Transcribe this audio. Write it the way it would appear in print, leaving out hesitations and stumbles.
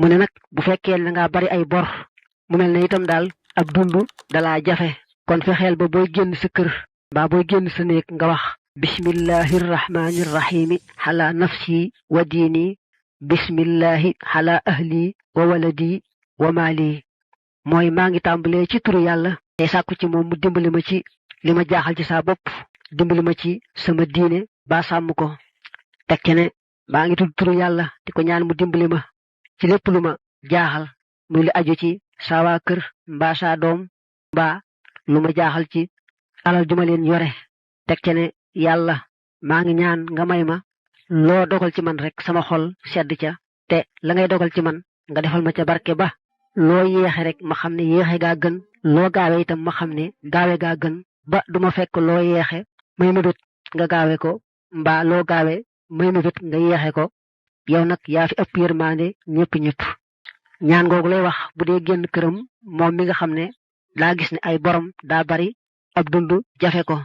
mu ne nag bu fekkee da ngaa bari ay bor mu mel ne itam daal ab dund dalaa jafe kon fexeel ba booy génn sa kër mbaa booy génn sa néeg nga wax bismillahi rrahmani rrahimi xala nafsi wa diini bismillahi xala ahli wa waladi wa maali mooy maa ngi tàmbalee ci turu yàlla tey sàkku ci moom mu dimbali ma ci li ma jaaxal ci saa bopp dimbali ma ci sama diine ba sàmm ko teg ci ne maa ngi tudd turu yàlla di ko ñaan mu dimbali ma ci lépp lu ma jaaxal muy li aju ci saa waa kër mbaa saa doom mbaa lu ma jaaxal ci alal ju ma leen yore teg ci ne yàlla maa ngi ñaan nga may ma loo dogal ci man rek sama xol sedd ca te la ngay dogal ci man nga defal ma ca barke ba loo yéexe rek ma xam ne yéexe gaa gën loo gaawe itam ma xam ne gaawe gaa gën ba duma fekk loo yeexe may mébét nga gaawe ko mbaa loo gaawe may mébét nga yeexe ko yow nag yaa fi ëpp yërmaande ñëpp ñaan googu lay wax bu dee génn këram moom mi nga xam ne daa gis ne ay borom daa bari ab dund jafe ko